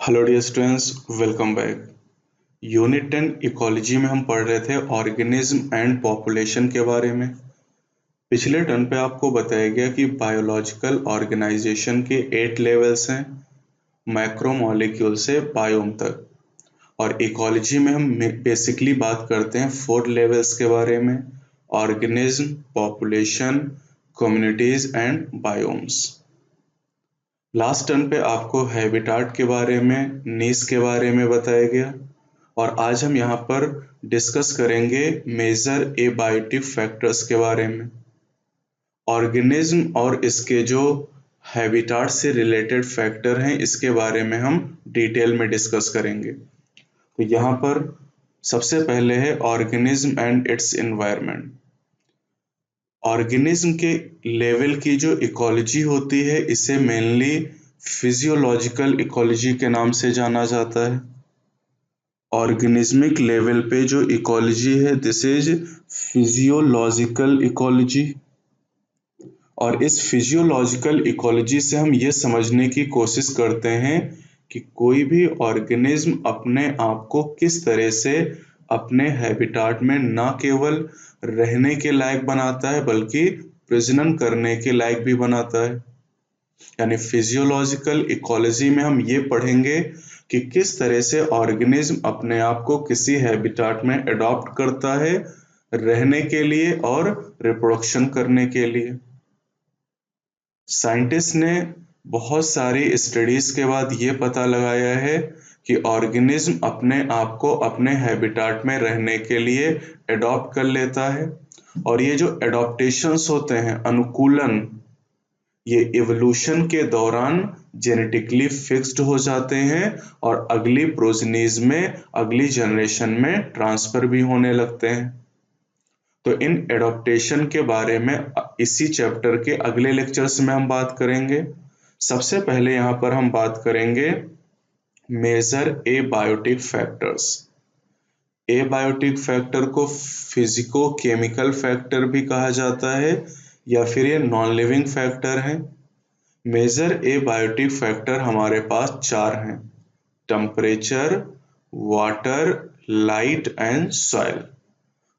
Hello dear students, welcome back. Unit 10 ecology में हम पढ़ रहे थे ऑर्गेनिज्म एंड पॉपुलेशन के बारे में। पिछले टर्न पे आपको बताया गया कि बायोलॉजिकल ऑर्गेनाइजेशन के 8 लेवल्स हैं, मैक्रोमोलेक्यूल से बायोम तक। और इकोलॉजी में हम बेसिकली बात करते हैं 4 लेवल्स के बारे में: organism, population, communities and biomes. Last turn पे आपको हैबिटाट के बारे में, नीश के बारे में बताया गया और आज हम यहाँ पर डिस्कस करेंगे मेजर एबायोटिक फैक्टर्स के बारे में। ऑर्गेनिज्म और इसके जो हैबिटाट से रिलेटेड फैक्टर हैं इसके बारे में हम डिटेल में डिस्कस करेंगे। तो यहाँ पर सबसे पहले है organism and it's environment. Organism के लेवल की जो इकोलॉजी होती है इसे मेनली फिजियोलॉजिकल इकोलॉजी के नाम से जाना जाता है। ऑर्गेनिज्मिक लेवल पे जो इकोलॉजी है दिस इज फिजियोलॉजिकल इकोलॉजी। और इस फिजियोलॉजिकल इकोलॉजी से हम ये समझने की कोशिश करते हैं कि कोई भी ऑर्गेनिज्म अपने आप को किस तरह से अपने हैबिटाट में ना केवल रहने के लायक बनाता है बल्कि प्रजनन करने के लायक भी बनाता है। यानी फिजियोलॉजिकल इकोलॉजी में हम ये पढ़ेंगे कि किस तरह से ऑर्गेनिज्म अपने आप को किसी हैबिटाट में अडॉप्ट करता है रहने के लिए और रिप्रोडक्शन करने के लिए। साइंटिस्ट ने बहुत सारी स्टडीज के बाद ये पता लगाया है कि ऑर्गेनिज्म अपने आप को अपने हैबिटाट में रहने के लिए अडॉप्ट कर लेता है और ये जो एडॉप्टेशंस होते हैं, अनुकूलन, ये इवोल्यूशन के दौरान जेनेटिकली फिक्स्ड हो जाते हैं और अगली प्रोजेनीज में, अगली जनरेशन में ट्रांसफर भी होने लगते हैं। तो इन एडॉप्टेशन के बारे में इसी चैप्टर के अगले लेक्चर्स में हम बात करेंगे। सबसे पहले यहाँ पर हम बात करेंगे major abiotic factors. Abiotic factor को फिजिको केमिकल फैक्टर भी कहा जाता है या फिर ये नॉन लिविंग फैक्टर है। मेजर एबायोटिक फैक्टर हमारे पास 4 हैं: temperature, water, light and soil.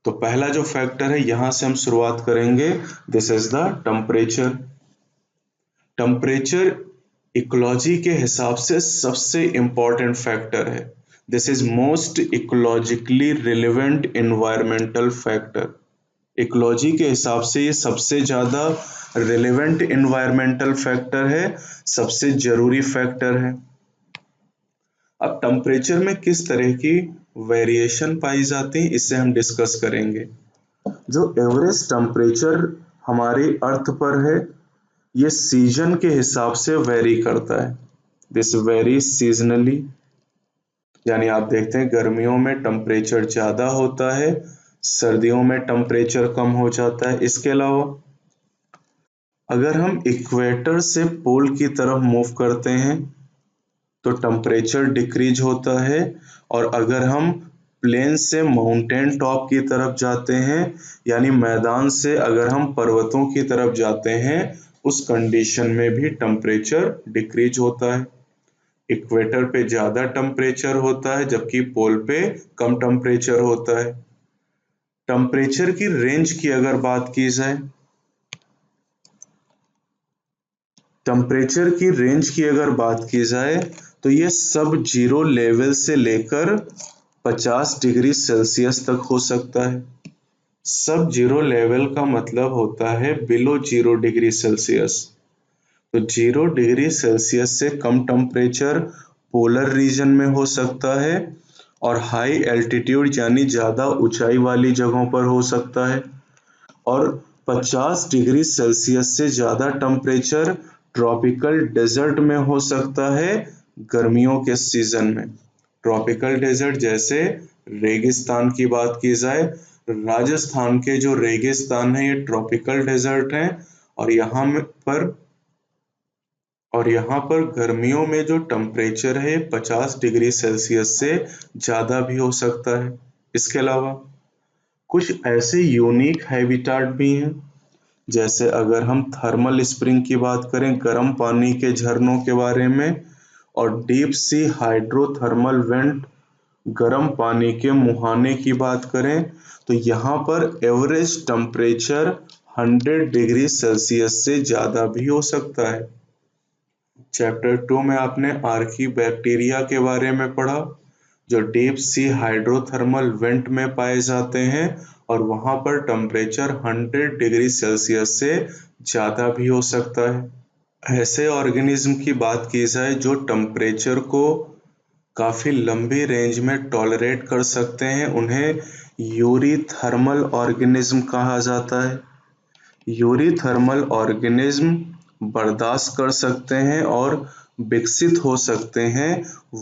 तो पहला जो फैक्टर है यहां से हम शुरुआत करेंगे, this is the temperature. Temperature ecology के हिसाब से सबसे इंपॉर्टेंट फैक्टर है। This is most ecologically relevant environmental factor. Ecology के हिसाब से ये सबसे ज्यादा रिलेवेंट एनवायरमेंटल फैक्टर है, सबसे जरूरी फैक्टर है। अब टेम्परेचर में किस तरह की वेरिएशन पाई जाती है इसे हम डिस्कस करेंगे। जो एवरेज टेम्परेचर हमारी अर्थ पर है ये सीजन के हिसाब से वेरी करता है। दिस वेरी सीजनली, यानी आप देखते हैं गर्मियों में टेम्परेचर ज्यादा होता है, सर्दियों में टेम्परेचर कम हो जाता है। इसके अलावा अगर हम इक्वेटर से पोल की तरफ मूव करते हैं तो टेम्परेचर डिक्रीज होता है, और अगर हम प्लेन से माउंटेन टॉप की तरफ जाते हैं यानी मैदान से अगर हम पर्वतों की तरफ जाते हैं उस कंडीशन में भी टेम्परेचर डिक्रीज होता है। इक्वेटर पे ज्यादा टेम्परेचर होता है जबकि पोल पे कम टेम्परेचर होता है। टेम्परेचर की रेंज की अगर बात की जाए, टेम्परेचर की रेंज की अगर बात की जाए तो ये सब जीरो लेवल से लेकर 50 डिग्री सेल्सियस तक हो सकता है। सब जीरो लेवल का मतलब होता है बिलो 0 डिग्री सेल्सियस। तो 0 डिग्री सेल्सियस से कम टेम्परेचर पोलर रीजन में हो सकता है और हाई एल्टीट्यूड यानी ज्यादा ऊंचाई वाली जगहों पर हो सकता है, और 50 डिग्री सेल्सियस से ज्यादा टेम्परेचर ट्रॉपिकल डेजर्ट में हो सकता है गर्मियों के सीजन में। ट्रॉपिकल डेजर्ट जैसे रेगिस्तान की बात की जाए, राजस्थान के जो रेगिस्तान है ये ट्रॉपिकल डेजर्ट है, और यहाँ पर गर्मियों में जो टेम्परेचर है 50 डिग्री सेल्सियस से ज्यादा भी हो सकता है। इसके अलावा कुछ ऐसे यूनिक हैबिटाट भी हैं, जैसे अगर हम थर्मल स्प्रिंग की बात करें, गर्म पानी के झरनों के बारे में, और डीप सी हाइड्रोथर्मल वेंट गर्म पानी के मुहाने की बात करें तो यहाँ पर एवरेज टेम्परेचर 100 डिग्री सेल्सियस से ज़्यादा भी हो सकता है। चैप्टर 2 में आपने आर्की बैक्टीरिया के बारे में पढ़ा जो डीप सी हाइड्रोथर्मल वेंट में पाए जाते हैं और वहाँ पर टेम्परेचर 100 डिग्री सेल्सियस से ज़्यादा भी हो सकता है। ऐसे ऑर्गेनिज्म की बात की जाए जो टेम्परेचर को काफ़ी लंबी रेंज में टॉलरेट कर सकते हैं उन्हें यूरीथर्मल ऑर्गेनिज्म कहा जाता है। यूरीथर्मल ऑर्गेनिज्म बर्दाश्त कर सकते हैं और विकसित हो सकते हैं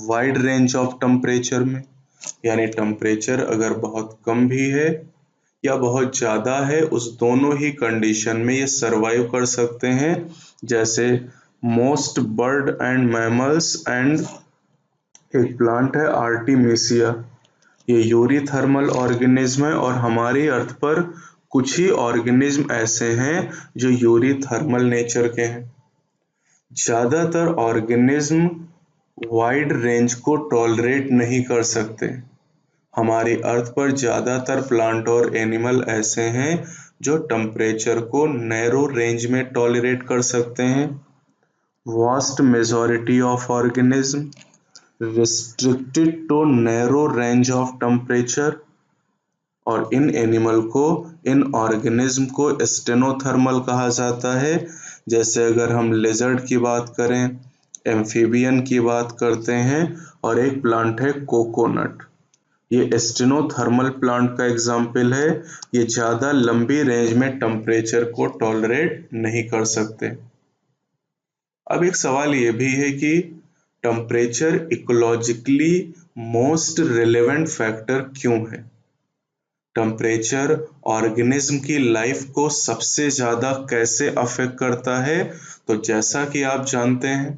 वाइड रेंज ऑफ टेम्परेचर में, यानी टेम्परेचर अगर बहुत कम भी है या बहुत ज़्यादा है उस दोनों ही कंडीशन में ये सरवाइव कर सकते हैं। जैसे most bird and mammals and एक प्लांट है आर्टिमिसिया, ये यूरीथर्मल ऑर्गेनिज्म है और हमारी अर्थ पर कुछ ही ऑर्गेनिज्म ऐसे हैं जो यूरीथर्मल नेचर के हैं। ज़्यादातर ऑर्गेनिज्म वाइड रेंज को टॉलरेट नहीं कर सकते। हमारी अर्थ पर ज़्यादातर प्लांट और एनिमल ऐसे हैं जो टेम्परेचर को नैरो रेंज में टॉलरेट कर सकते हैं। Vast majority of organism restricted to narrow range of temperature और इन ऑर्गेनिज्म को स्टेनोथर्मल कहा जाता है। जैसे अगर हम लेजर्ड की बात करें, एम्फीबियन की बात करते हैं और एक प्लांट है कोकोनट, ये स्टेनोथर्मल प्लांट का एग्जाम्पल है। ये ज़्यादा लंबी रेंज में टेम्परेचर को टॉलरेट नहीं कर सकते। अब एक सवाल ये भी है कि temperature ecologically most relevant factor क्यों है? टेम्परेचर ऑर्गेनिज्म की लाइफ को सबसे ज़्यादा कैसे अफेक्ट करता है? तो जैसा कि आप जानते हैं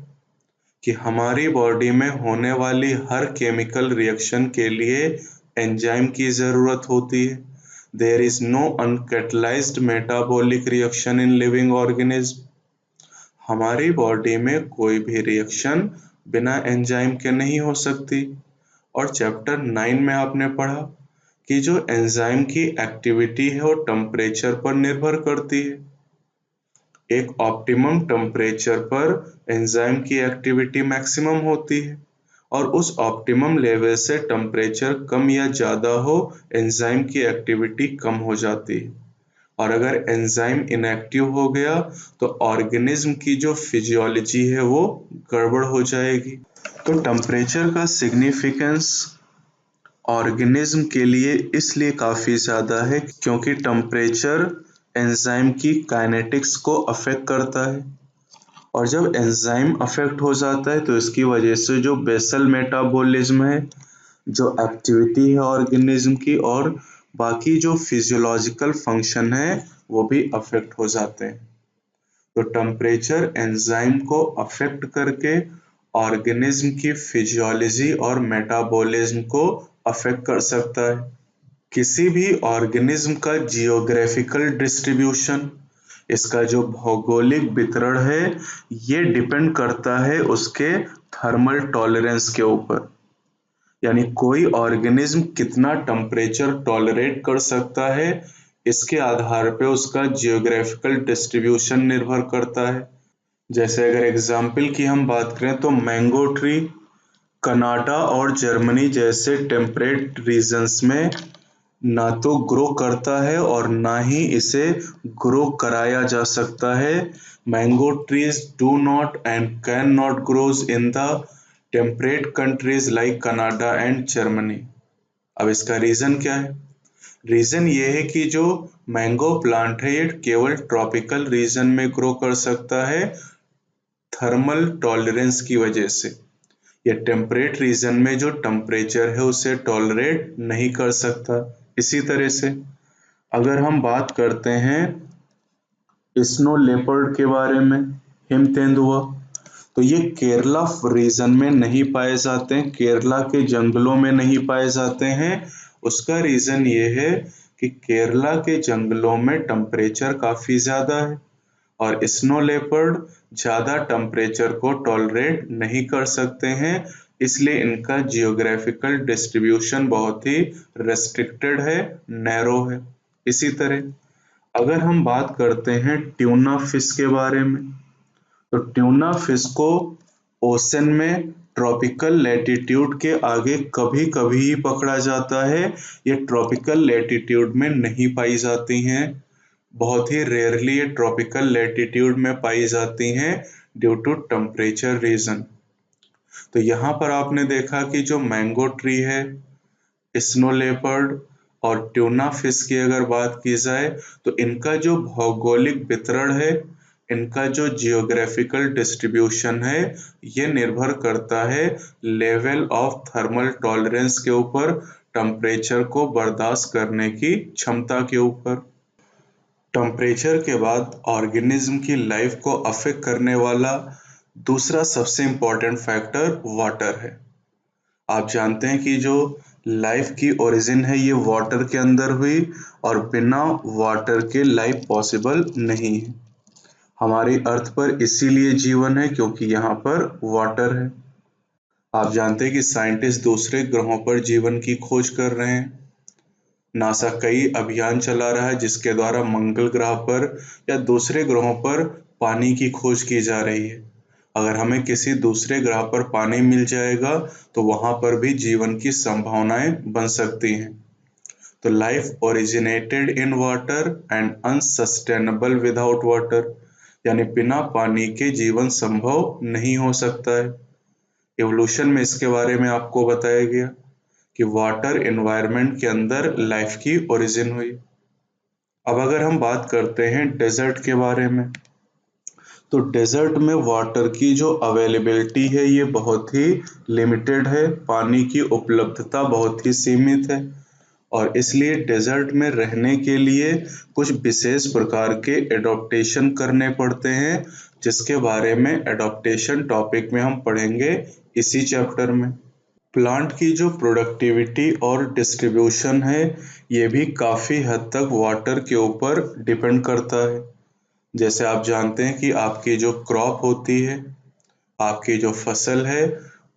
कि हमारी बॉडी में होने वाली हर केमिकल रिएक्शन के लिए एंजाइम की ज़रूरत होती है। There is no uncatalysed metabolic reaction in living organism. हमारी बॉडी में कोई भी रिएक्शन बिना एंजाइम के नहीं हो सकती। और चैप्टर 9 में आपने पढ़ा कि जो एंजाइम की एक्टिविटी है वो टेम्परेचर पर निर्भर करती है। एक ऑप्टिमम टेम्परेचर पर एंजाइम की एक्टिविटी मैक्सिमम होती है और उस ऑप्टिमम लेवल से टेम्परेचर कम या ज़्यादा हो एंजाइम की एक्टिविटी कम हो जाती है। और अगर एंजाइम इनएक्टिव हो गया तो ऑर्गेनिज्म की जो फिजियोलॉजी है वो गड़बड़ हो जाएगी। तो टेम्परेचर का सिग्निफिकेंस ऑर्गेनिज्म के लिए इसलिए काफ़ी ज़्यादा है क्योंकि टेम्परेचर एंजाइम की काइनेटिक्स को अफेक्ट करता है और जब एंजाइम अफेक्ट हो जाता है तो इसकी वजह से जो बेसल मेटाबॉलिज्म है, जो एक्टिविटी है ऑर्गेनिज्म की और बाकी जो फिजियोलॉजिकल फंक्शन है वो भी अफेक्ट हो जाते हैं। तो टेम्परेचर एंजाइम को अफेक्ट करके ऑर्गेनिज्म की फिजियोलॉजी और मेटाबॉलिज्म को अफेक्ट कर सकता है। किसी भी ऑर्गेनिज्म का जियोग्राफिकल डिस्ट्रीब्यूशन, इसका जो भौगोलिक वितरण है, ये डिपेंड करता है उसके थर्मल टॉलरेंस के ऊपर। यानी कोई ऑर्गेनिज्म कितना टेम्परेचर टॉलरेट कर सकता है इसके आधार पे उसका जियोग्राफिकल डिस्ट्रीब्यूशन निर्भर करता है। जैसे अगर एग्जाम्पल की हम बात करें तो मैंगो ट्री कनाडा और जर्मनी जैसे टेम्परेट रीजन्स में ना तो ग्रो करता है और ना ही इसे ग्रो कराया जा सकता है। Mango trees do not and can not grows in the temperate countries like Canada and Germany. अब इसका रीज़न क्या है? रीज़न ये है कि जो मैंगो प्लांट है ये केवल ट्रॉपिकल रीजन में ग्रो कर सकता है थर्मल टॉलरेंस की वजह से। ये टेम्परेट रीजन में जो टेम्परेचर है उसे टॉलरेट नहीं कर सकता। इसी तरह से अगर हम बात करते हैं स्नो लेपर्ड के बारे में, हिम तेंदुआ, तो ये केरला रीजन में नहीं पाए जाते हैं, केरला के जंगलों में नहीं पाए जाते हैं। उसका रीजन ये है कि केरला के जंगलों में टेम्परेचर काफी ज्यादा है और स्नो लेपर्ड ज़्यादा टेम्परेचर को टॉलरेट नहीं कर सकते हैं, इसलिए इनका जियोग्राफिकल डिस्ट्रीब्यूशन बहुत ही रेस्ट्रिक्टेड है, नैरो है। इसी तरह अगर हम बात करते हैं ट्यूना फिश के बारे में, तो ट्यूना फिश को ओशन में ट्रॉपिकल लैटिट्यूड के आगे कभी कभी ही पकड़ा जाता है। ये ट्रॉपिकल लैटिट्यूड में नहीं पाई जाती हैं, बहुत ही रेयरली ये ट्रॉपिकल लैटिट्यूड में पाई जाती हैं ड्यू टू टेम्परेचर रीजन। तो यहाँ पर आपने देखा कि जो मैंगो ट्री है, स्नो लेपर्ड और ट्यूना फिश की अगर बात की जाए, तो इनका जो भौगोलिक वितरण है, इनका जो जियोग्राफिकल डिस्ट्रीब्यूशन है, ये निर्भर करता है लेवल ऑफ थर्मल टॉलरेंस के ऊपर, टेम्परेचर को बर्दाश्त करने की क्षमता के ऊपर। टेम्परेचर के बाद ऑर्गेनिज्म की लाइफ को अफेक्ट करने वाला दूसरा सबसे इम्पोर्टेंट फैक्टर वाटर है। आप जानते हैं कि जो लाइफ की ओरिजिन है ये वाटर के अंदर हुई, और बिना वाटर के लाइफ पॉसिबल नहीं है। हमारी अर्थ पर इसीलिए जीवन है क्योंकि यहाँ पर वाटर है। आप जानते हैं कि साइंटिस्ट दूसरे ग्रहों पर जीवन की खोज कर रहे हैं। नासा कई अभियान चला रहा है जिसके द्वारा मंगल ग्रह पर या दूसरे ग्रहों पर पानी की खोज की जा रही है। अगर हमें किसी दूसरे ग्रह पर पानी मिल जाएगा तो वहां पर भी जीवन की संभावनाएं बन सकती हैं। तो life originated in water and unsustainable without water, यानी बिना पानी के जीवन संभव नहीं हो सकता है। इवोल्यूशन में इसके बारे में आपको बताया गया कि वाटर एनवायरनमेंट के अंदर लाइफ की ओरिजिन हुई। अब अगर हम बात करते हैं डेजर्ट के बारे में, तो डेजर्ट में वाटर की जो अवेलेबिलिटी है ये बहुत ही लिमिटेड है, पानी की उपलब्धता बहुत ही सीमित है, और इसलिए डेजर्ट में रहने के लिए कुछ विशेष प्रकार के एडॉप्टेशन करने पड़ते हैं, जिसके बारे में एडॉप्टेशन टॉपिक में हम पढ़ेंगे इसी चैप्टर में। प्लांट की जो प्रोडक्टिविटी और डिस्ट्रीब्यूशन है ये भी काफ़ी हद तक वाटर के ऊपर डिपेंड करता है। जैसे आप जानते हैं कि आपकी जो क्रॉप होती है, आपकी जो फसल है,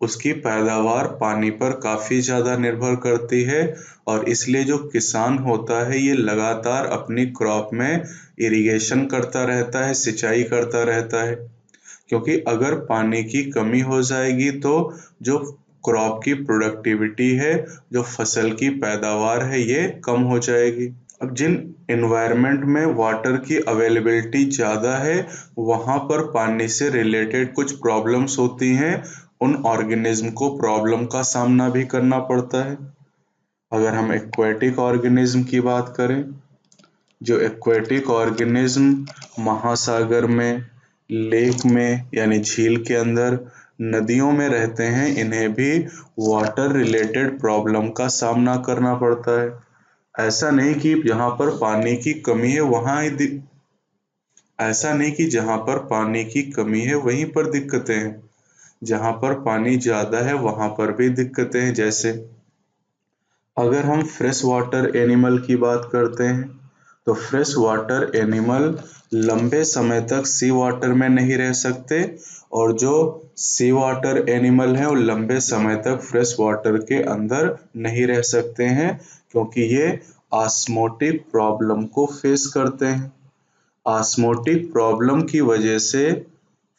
उसकी पैदावार पानी पर काफ़ी ज़्यादा निर्भर करती है, और इसलिए जो किसान होता है ये लगातार अपनी क्रॉप में इरिगेशन करता रहता है, सिंचाई करता रहता है, क्योंकि अगर पानी की कमी हो जाएगी तो जो क्रॉप की प्रोडक्टिविटी है, जो फसल की पैदावार है, ये कम हो जाएगी। अब जिन एनवायरनमेंट में वाटर की अवेलेबिलिटी ज़्यादा है वहाँ पर पानी से रिलेटेड कुछ प्रॉब्लम्स होती हैं, उन ऑर्गेनिज्म को प्रॉब्लम का सामना भी करना पड़ता है। अगर हम एक्वेटिक ऑर्गेनिज्म की बात करें, जो एक्वेटिक ऑर्गेनिज्म महासागर में, लेक में यानी झील के अंदर, नदियों में रहते हैं, इन्हें भी वाटर रिलेटेड प्रॉब्लम का सामना करना पड़ता है। ऐसा नहीं कि जहाँ पर पानी की कमी है वहाँ ही ऐसा नहीं कि जहाँ पर पानी की कमी है वहीं पर दिक्कतें हैं, जहाँ पर पानी ज़्यादा है वहाँ पर भी दिक्कतें हैं। जैसे अगर हम फ्रेश वाटर एनिमल की बात करते हैं, तो फ्रेश वाटर एनिमल लंबे समय तक सी वाटर में नहीं रह सकते, और जो सी वाटर एनिमल हैं वो लंबे समय तक फ्रेश वाटर के अंदर नहीं रह सकते हैं, क्योंकि ये ऑस्मोटिक प्रॉब्लम को फेस करते हैं। ऑस्मोटिक प्रॉब्लम की वजह से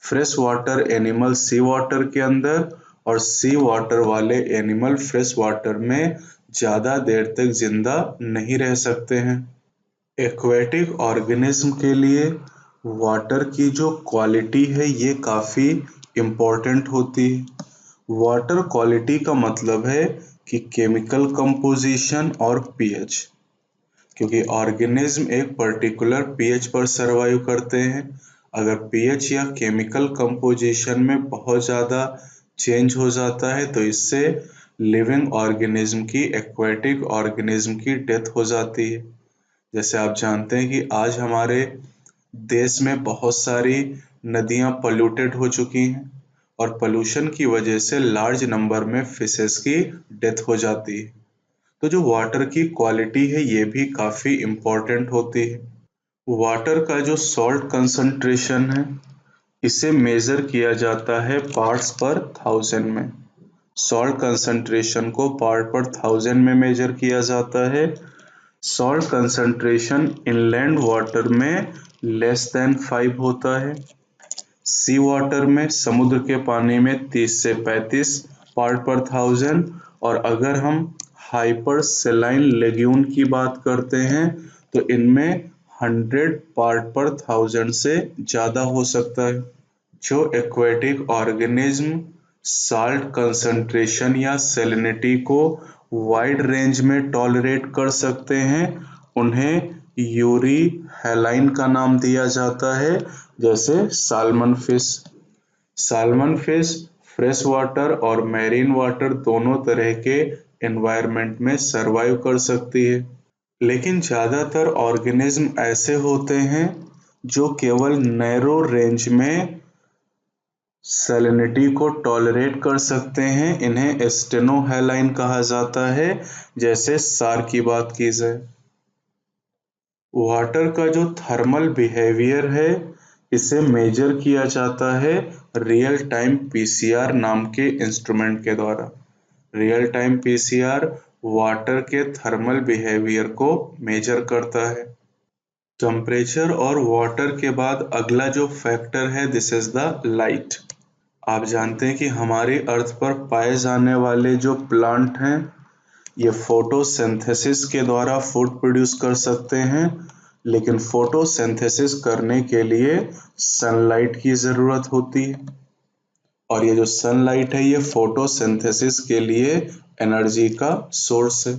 फ्रेश वाटर एनिमल सी वाटर के अंदर और सी वाटर वाले एनिमल फ्रेश वाटर में ज़्यादा देर तक जिंदा नहीं रह सकते हैं। एक्वेटिक ऑर्गेनिज्म के लिए वाटर की जो क्वालिटी है ये काफ़ी इम्पोर्टेंट होती है। वाटर क्वालिटी का मतलब है कि केमिकल कंपोजिशन और पीएच, क्योंकि ऑर्गेनिज्म एक पर्टिकुलर पीएच पर सरवाइव करते हैं। अगर पीएच या केमिकल कंपोजिशन में बहुत ज़्यादा चेंज हो जाता है तो इससे लिविंग ऑर्गेनिज्म की, एक्वेटिक ऑर्गेनिज्म की डेथ हो जाती है। जैसे आप जानते हैं कि आज हमारे देश में बहुत सारी नदियां पोल्यूटेड हो चुकी हैं, और पोल्यूशन की वजह से लार्ज नंबर में फिशेस की डेथ हो जाती है। तो जो वाटर की क्वालिटी है ये भी काफ़ी इम्पोर्टेंट होती है। वाटर का जो सॉल्ट कंसंट्रेशन है इसे मेजर किया जाता है पार्ट्स पर थाउजेंड में। सॉल्ट कंसंट्रेशन को पार्ट पर थाउजेंड में मेजर किया जाता है। सॉल्ट कंसंट्रेशन इनलैंड वाटर में लेस देन 5 होता है। सी वाटर में, समुद्र के पानी में 30 से 35 पार्ट पर थाउजेंड, और अगर हम हाइपर सेलाइन लेग्यून की बात करते हैं तो इनमें 100 पार्ट पर थाउजेंड से ज्यादा हो सकता है। जो एक्वेटिक ऑर्गेनिज्म साल्ट कंसंट्रेशन या सैलिनिटी को वाइड रेंज में टॉलरेट कर सकते हैं उन्हें यूरी हैलाइन का नाम दिया जाता है, जैसे salmon fish. Salmon fish fresh water और मैरीन वाटर दोनों तरह के एनवायरनमेंट में सरवाइव कर सकती है। लेकिन ज्यादातर ऑर्गेनिज्म ऐसे होते हैं जो केवल नैरो रेंज में सैलिनिटी को टॉलरेट कर सकते हैं, इन्हें स्टेनोहैलाइन कहा जाता है, जैसे सार की बात की जाए। वाटर का जो थर्मल बिहेवियर है इसे मेजर किया जाता है रियल टाइम पीसीआर नाम के इंस्ट्रूमेंट के द्वारा। रियल टाइम पीसीआर वाटर के थर्मल बिहेवियर को मेजर करता है। टेम्परेचर और वाटर के बाद अगला जो फैक्टर है दिस इज द लाइट। आप जानते हैं कि हमारी अर्थ पर पाए जाने वाले जो प्लांट हैं ये फोटोसिंथेसिस के द्वारा फूड प्रोड्यूस कर सकते हैं, लेकिन फोटोसिंथेसिस करने के लिए सनलाइट की जरूरत होती है, और ये जो सनलाइट है ये फोटोसिंथेसिस के लिए एनर्जी का सोर्स है।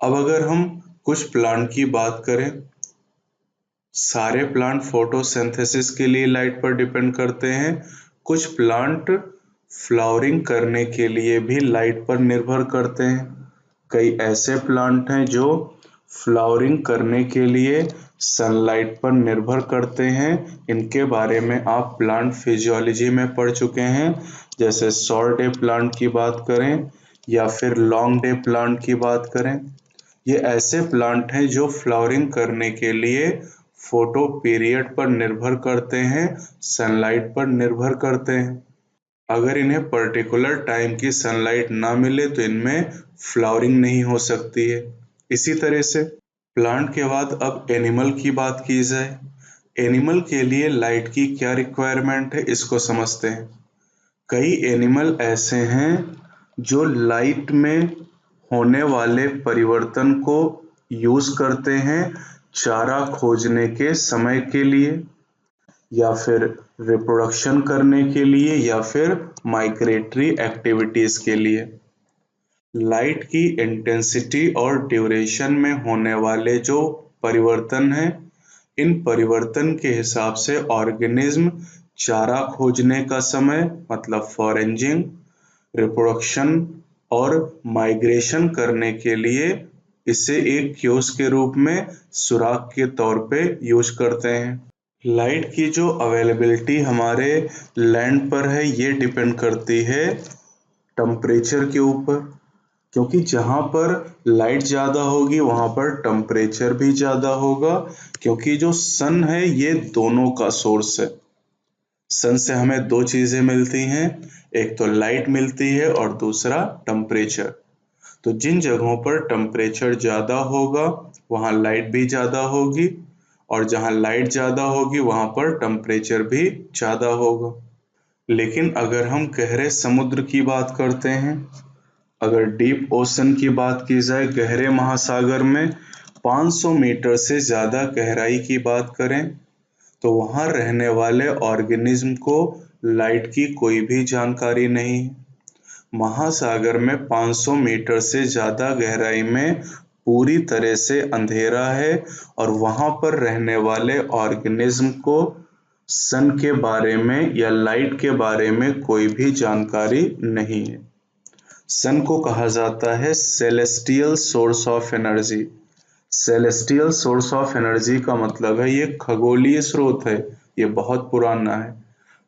अब अगर हम कुछ प्लांट की बात करें, सारे प्लांट फोटोसिंथेसिस के लिए लाइट पर डिपेंड करते हैं। कुछ प्लांट फ्लावरिंग करने के लिए भी लाइट पर निर्भर करते हैं। कई ऐसे प्लांट हैं जो फ्लावरिंग करने के लिए सनलाइट पर निर्भर करते हैं। इनके बारे में आप प्लांट फिजियोलॉजी में पढ़ चुके हैं, जैसे शॉर्ट डे प्लांट की बात करें या फिर लॉन्ग डे प्लांट की बात करें। ये ऐसे प्लांट हैं जो फ्लावरिंग करने के लिए फोटो पीरियड पर निर्भर करते हैं, सनलाइट पर निर्भर करते हैं। अगर इन्हें पर्टिकुलर टाइम की सनलाइट ना मिले तो इनमें फ्लावरिंग नहीं हो सकती है। इसी तरह से प्लांट के बाद अब एनिमल की बात की जाए। एनिमल के लिए लाइट की क्या रिक्वायरमेंट है इसको समझते हैं। कई एनिमल ऐसे हैं जो लाइट में होने वाले परिवर्तन को यूज करते हैं चारा खोजने के समय के लिए, या फिर रिप्रोडक्शन करने के लिए, या फिर माइग्रेटरी एक्टिविटीज के लिए। लाइट की इंटेंसिटी और ड्यूरेशन में होने वाले जो परिवर्तन हैं, इन परिवर्तन के हिसाब से ऑर्गेनिज्म चारा खोजने का समय मतलब फॉरेंजिंग, रिप्रोडक्शन और माइग्रेशन करने के लिए इसे एक क्यूज के रूप में सुराग के तौर पे यूज करते हैं। लाइट की जो अवेलेबिलिटी हमारे लैंड पर है ये डिपेंड करती है टेम्परेचर के ऊपर, क्योंकि जहाँ पर लाइट ज़्यादा होगी वहाँ पर टेम्परेचर भी ज़्यादा होगा, क्योंकि जो सन है ये दोनों का सोर्स है। सन से हमें दो चीज़ें मिलती हैं, एक तो लाइट मिलती है और दूसरा टेम्परेचर। तो जिन जगहों पर टेम्परेचर ज़्यादा होगा वहाँ लाइट भी ज़्यादा होगी, और जहाँ लाइट ज़्यादा होगी वहाँ पर टेम्परेचर भी ज़्यादा होगा। लेकिन अगर हम गहरे समुद्र की बात करते हैं, अगर डीप ओशन की बात की जाए, गहरे महासागर में 500 मीटर से ज़्यादा गहराई की बात करें, तो वहाँ रहने वाले ऑर्गेनिज्म को लाइट की कोई भी जानकारी नहीं है। महासागर में 500 मीटर से ज़्यादा गहराई में पूरी तरह से अंधेरा है, और वहाँ पर रहने वाले ऑर्गेनिज्म को सन के बारे में या लाइट के बारे में कोई भी जानकारी नहीं है। सन को कहा जाता है celestial source of energy. Celestial source of energy का मतलब है ये खगोलीय स्रोत है, ये बहुत पुराना है।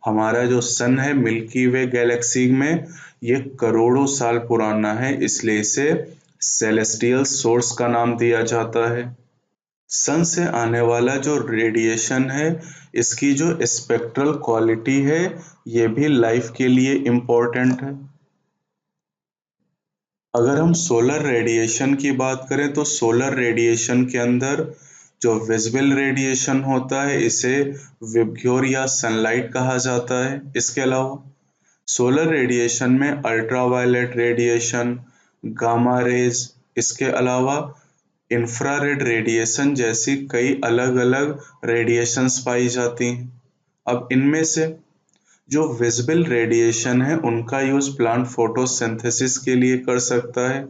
हमारा जो सन है मिल्की वे गैलेक्सी में ये करोड़ों साल पुराना है, इसलिए इसे सेलेस्टियल सोर्स का नाम दिया जाता है। सन से आने वाला जो रेडिएशन है, इसकी जो स्पेक्ट्रल क्वालिटी है, ये भी लाइफ के लिए इम्पोर्टेंट है। अगर हम सोलर रेडिएशन की बात करें तो सोलर रेडिएशन के अंदर जो विजिबल रेडिएशन होता है, इसे विबग्योर या सनलाइट कहा जाता है। इसके अलावा सोलर रेडिएशन में अल्ट्रावायलेट रेडिएशन, गामा रेज, इसके अलावा इंफ्रारेड रेडिएशन जैसी कई अलग-अलग रेडिएशंस पाई जाती हैं। अब इनमें से जो विजिबल रेडिएशन है, उनका यूज प्लांट फोटोसिंथेसिस के लिए कर सकता है,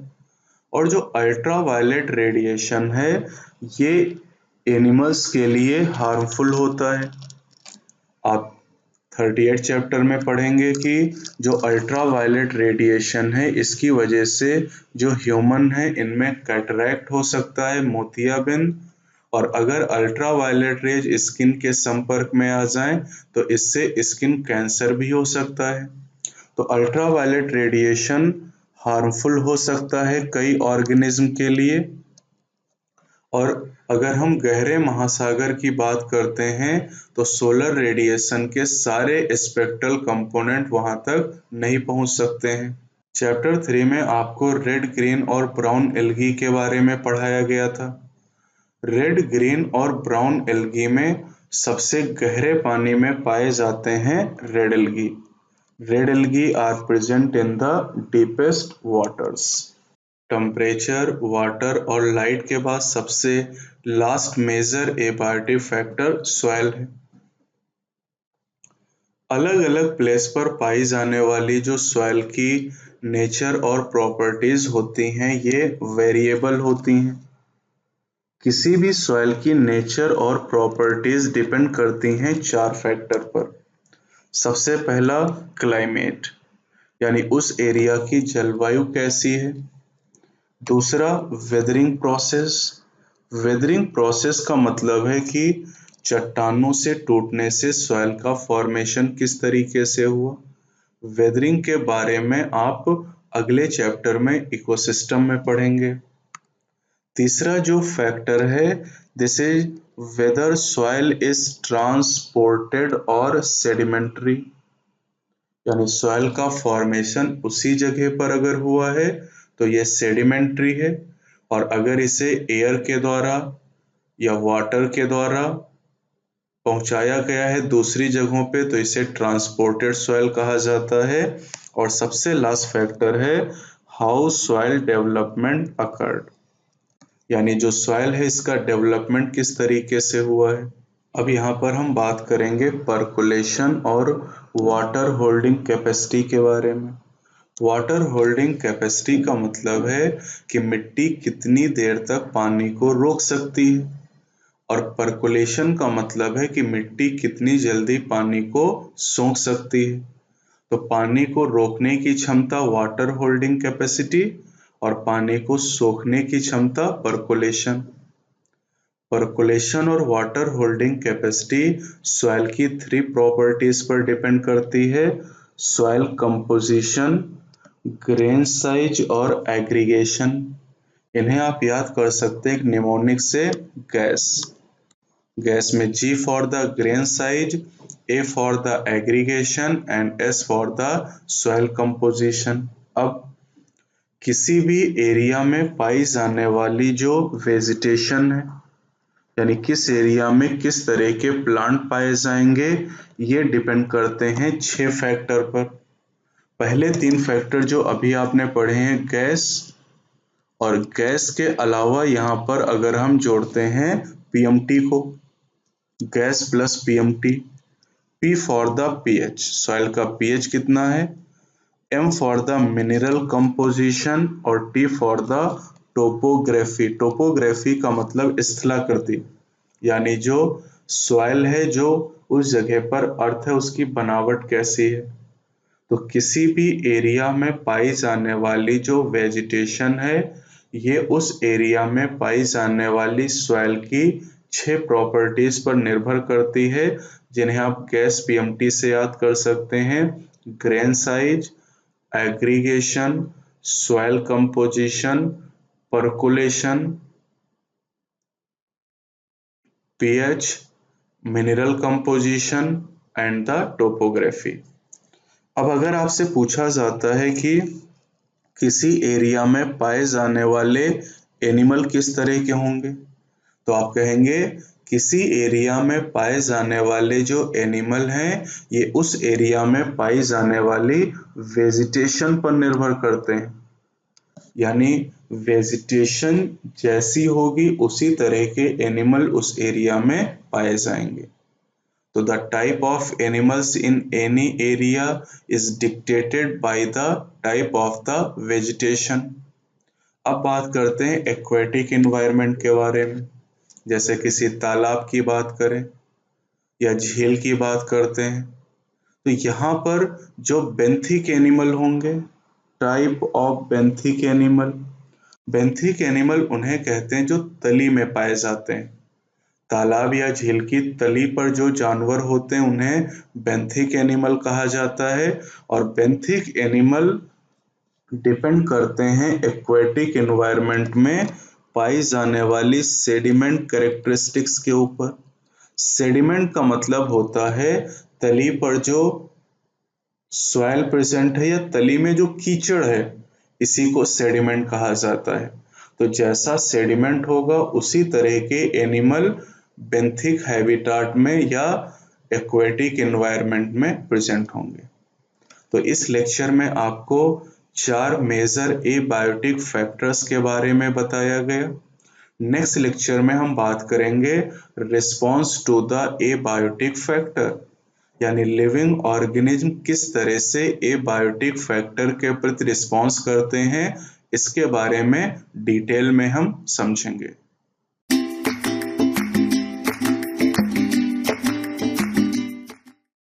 और जो अल्ट्रावायलेट रेडिएशन है, ये एनिमल्स के लिए हार्मफुल होता है। आप 38 चैप्टर में पढ़ेंगे कि जो अल्ट्रावायलेट रेडिएशन है, इसकी वजह से जो ह्यूमन है, इनमें कैटरैक्ट हो सकता है, मोतियाबिंद, और अगर अल्ट्रावायलेट रेज स्किन के संपर्क में आ जाएं तो इससे स्किन कैंसर भी हो सकता है। तो अल्ट्रावायलेट रेडिएशन हार्मफुल हो सकता है कई ऑर्गेनिज्म के लिए। और अगर हम गहरे महासागर की बात करते हैं तो सोलर रेडिएशन के सारे स्पेक्ट्रल कंपोनेंट वहां तक नहीं पहुंच सकते हैं। चैप्टर 3 में आपको रेड, ग्रीन और ब्राउन एल्गी के बारे में पढ़ाया गया था। रेड, ग्रीन और ब्राउन एल्गी में सबसे गहरे पानी में पाए जाते हैं red algae. Red algae are present in the deepest waters. Temperature, water और लाइट के बाद सबसे लास्ट मेजर एबार्टिव फैक्टर सॉइल है। अलग अलग प्लेस पर पाई जाने वाली जो सॉइल की नेचर और प्रॉपर्टीज होती हैं, ये वेरिएबल होती हैं। किसी भी सॉइल की नेचर और प्रॉपर्टीज डिपेंड करती हैं 4 फैक्टर पर। सबसे पहला क्लाइमेट, यानी उस एरिया की जलवायु कैसी है। दूसरा वेदरिंग प्रोसेस। वेदरिंग प्रोसेस का मतलब है कि चट्टानों से टूटने से सॉइल का फॉर्मेशन किस तरीके से हुआ। वेदरिंग के बारे में आप अगले चैप्टर में इकोसिस्टम में पढ़ेंगे। तीसरा जो फैक्टर है, this is whether soil is transported और सेडिमेंट्री, यानी सॉइल का फॉर्मेशन उसी जगह पर अगर हुआ है तो ये सेडिमेंट्री है, और अगर इसे एयर के द्वारा या वाटर के द्वारा पहुंचाया गया है दूसरी जगहों पे तो इसे ट्रांसपोर्टेड सॉइल कहा जाता है। और सबसे लास्ट फैक्टर है हाउ सॉइल डेवलपमेंट अकर्ड, यानी जो सॉइल है इसका डेवलपमेंट किस तरीके से हुआ है। अब यहाँ पर हम बात करेंगे परकोलेशन और वाटर होल्डिंग कैपेसिटी के बारे में। वाटर होल्डिंग कैपेसिटी का मतलब है कि मिट्टी कितनी देर तक पानी को रोक सकती है, और परकोलेशन का मतलब है कि मिट्टी कितनी जल्दी पानी को सोख सकती है। तो पानी को रोकने की क्षमता वाटर होल्डिंग कैपेसिटी, और पानी को सोखने की क्षमता परकोलेशन। परकोलेशन और वाटर होल्डिंग कैपेसिटी सॉइल की 3 प्रॉपर्टीज पर डिपेंड करती है: सॉइल कंपोजिशन, ग्रेन साइज और एग्रीगेशन। इन्हें आप याद कर सकते हैं निमोनिक से गैस। गैस में G for the grain size, A for the aggregation and S for the soil composition. अब किसी भी एरिया में पाई जाने वाली जो वेजिटेशन है, यानी किस एरिया में किस तरह के प्लांट पाए जाएंगे, ये डिपेंड करते हैं 6 फैक्टर पर। पहले 3 फैक्टर जो अभी आपने पढ़े हैं गैस, और गैस के अलावा यहाँ पर अगर हम जोड़ते हैं पीएमटी को, gas plus PMT. P for the pH, soil का पीएच कितना है, M for the mineral composition, और T for the topography. Topography का मतलब स्थलाकृति, यानी जो सॉइल है जो उस जगह पर अर्थ है उसकी बनावट कैसी है। तो किसी भी एरिया में पाई जाने वाली जो वेजिटेशन है, ये उस एरिया में पाई जाने वाली सॉइल की 6 प्रॉपर्टीज पर निर्भर करती है, जिन्हें आप गैस पीएमटी से याद कर सकते हैं: grain size, aggregation, soil composition, percolation, pH, mineral composition and the topography. अब अगर आपसे पूछा जाता है कि किसी एरिया में पाए जाने वाले एनिमल किस तरह के होंगे, तो आप कहेंगे किसी एरिया में पाए जाने वाले जो एनिमल हैं ये उस एरिया में पाई जाने वाली वेजिटेशन पर निर्भर करते हैं, यानी वेजिटेशन जैसी होगी उसी तरह के एनिमल उस एरिया में पाए जाएंगे। तो the type of animals in any area is dictated by the type of the vegetation. अब बात करते हैं एक्वेटिक एनवायरनमेंट के बारे में। जैसे किसी तालाब की बात करें या झील की बात करते हैं, तो यहाँ पर जो बेंथिक एनिमल होंगे, type of benthic animal, benthic animal उन्हें कहते हैं जो तली में पाए जाते हैं। तालाब या झील की तली पर जो जानवर होते हैं उन्हें बेंथिक एनिमल कहा जाता है। और बेंथिक एनिमल डिपेंड करते हैं एक्वेटिक एनवायरनमेंट में पाई जाने वाली सेडिमेंट कैरेक्टरिस्टिक्स के ऊपर। सेडिमेंट का मतलब होता है तली पर जो सॉइल प्रेजेंट है या तली में जो कीचड़ है, इसी को सेडिमेंट कहा जाता है। तो जैसा सेडिमेंट होगा उसी तरह के एनिमल बेंथिक हैबिटाट में या एक्वेटिक एनवायरनमेंट में प्रेजेंट होंगे। तो इस लेक्चर में आपको 4 मेजर एबायोटिक फैक्टर्स के बारे में बताया गया। नेक्स्ट लेक्चर में हम बात करेंगे response to the abiotic factor, यानी लिविंग ऑर्गेनिज्म किस तरह से एबायोटिक फैक्टर के प्रति रिस्पॉन्स करते हैं, इसके बारे में डिटेल में हम समझेंगे।